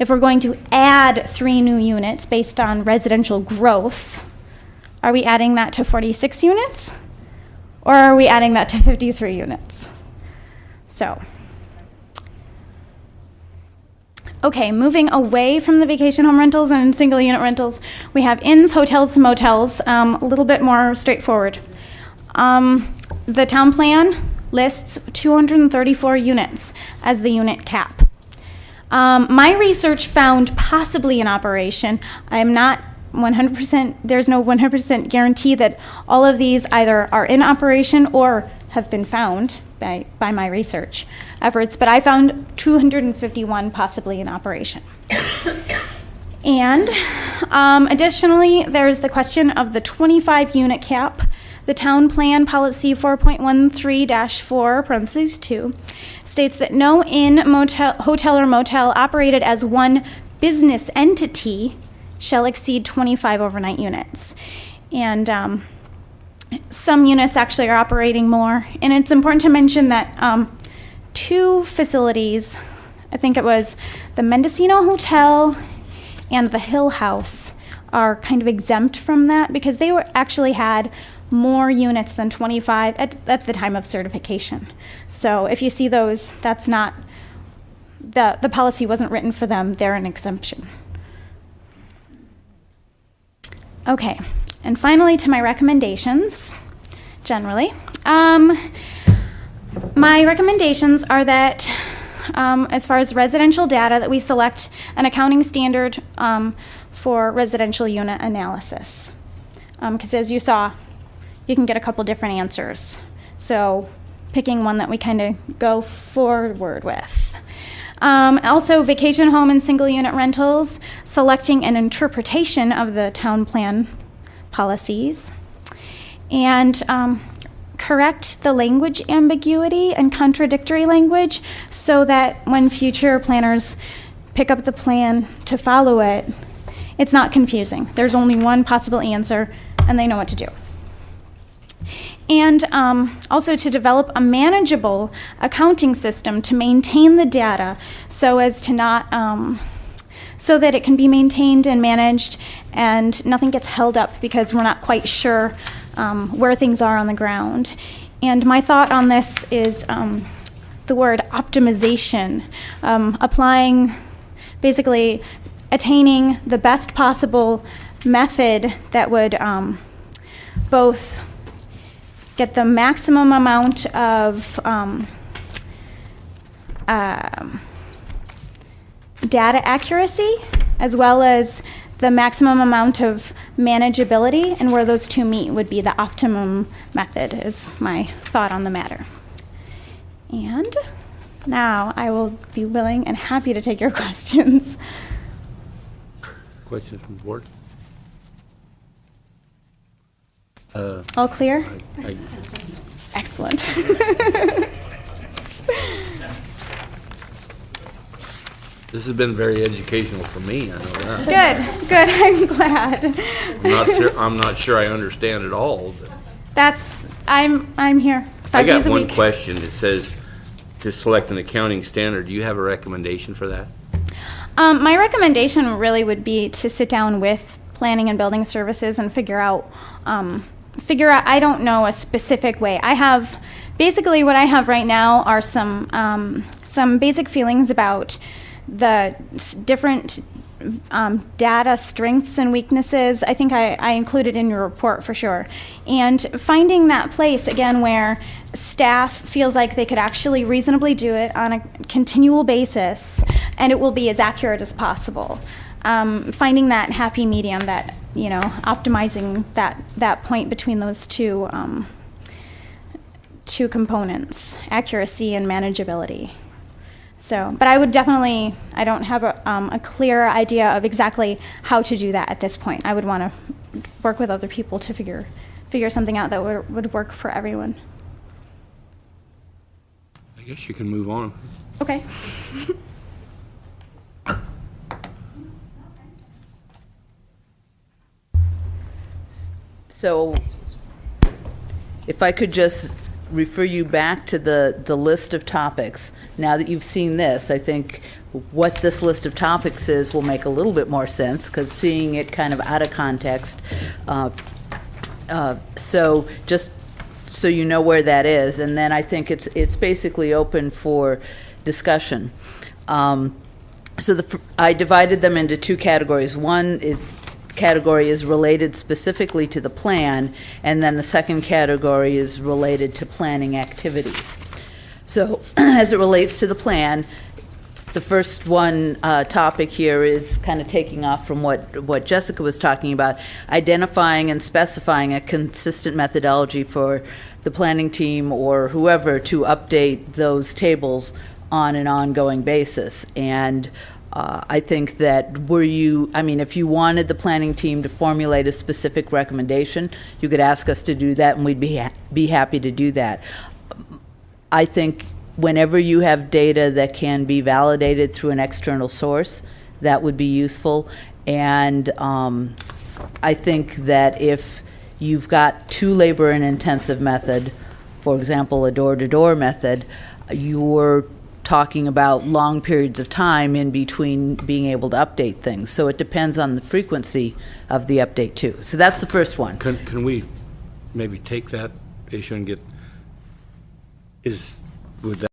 if we're going to add 3 new units based on residential growth, are we adding that to 46 units? Or are we adding that to 53 units? So, okay, moving away from the vacation home rentals and single unit rentals, we have inns, hotels, motels, a little bit more straightforward. The town plan lists 234 units as the unit cap. My research found possibly in operation. I'm not 100%, there's no 100% guarantee that all of these either are in operation or have been found by my research efforts, but I found 251 possibly in operation. And additionally, there's the question of the 25 unit cap. The town plan policy 4.13-4, parentheses 2, states that no inn, motel, hotel, or motel operated as one business entity shall exceed 25 overnight units. And some units actually are operating more. And it's important to mention that 2 facilities, I think it was the Mendocino Hotel and the Hill House, are kind of exempt from that because they actually had more units than 25 at the time of certification. So if you see those, that's not, the policy wasn't written for them, they're an exemption. Okay, and finally to my recommendations, generally. My recommendations are that as far as residential data, that we select an accounting standard for residential unit analysis. Because as you saw, you can get a couple different answers. So picking one that we kind of go forward with. Also, vacation home and single unit rentals, selecting an interpretation of the town plan policies, and correct the language ambiguity and contradictory language so that when future planners pick up the plan to follow it, it's not confusing. There's only one possible answer and they know what to do. And also to develop a manageable accounting system to maintain the data so as to not, so that it can be maintained and managed and nothing gets held up because we're not quite sure where things are on the ground. And my thought on this is the word optimization, applying, basically attaining the best possible method that would both get the maximum amount of data accuracy as well as the maximum amount of manageability, and where those two meet would be the optimum method, is my thought on the matter. And now I will be willing and happy to take your questions. Questions from the board? All clear? I Excellent. This has been very educational for me, I know that. Good, I'm glad. I'm not sure I understand it all. But I'm here 5 days a week. I got one question. It says to select an accounting standard. Do you have a recommendation for that? My recommendation really would be to sit down with planning and building services and figure out, I don't know a specific way. Basically what I have right now are some basic feelings about the different data strengths and weaknesses. I think I included in your report for sure. And finding that place, again, where staff feels like they could actually reasonably do it on a continual basis, and it will be as accurate as possible. Finding that happy medium, that, optimizing that point between those two components, accuracy and manageability. So, but I would definitely, I don't have a clear idea of exactly how to do that at this point. I would want to work with other people to figure something out that would work for everyone. I guess you can move on. Okay. So if I could just refer you back to the list of topics. Now that you've seen this, I think what this list of topics is will make a little bit more sense, because seeing it kind of out of context. So just so you know where that is, and then I think it's basically open for discussion. So I divided them into two categories. One category is related specifically to the plan, and then the second category is related to planning activities. So as it relates to the plan, the first one topic here is kind of taking off from what Jessica was talking about, identifying and specifying a consistent methodology for the planning team or whoever to update those tables on an ongoing basis. And I think that if you wanted the planning team to formulate a specific recommendation, you could ask us to do that, and we'd be happy to do that. I think whenever you have data that can be validated through an external source, that would be useful. And I think that if you've got too labor and intensive method, for example, a door-to-door method, you're talking about long periods of time in between being able to update things. So it depends on the frequency of the update too. So that's the first one. Can we maybe take that issue and would that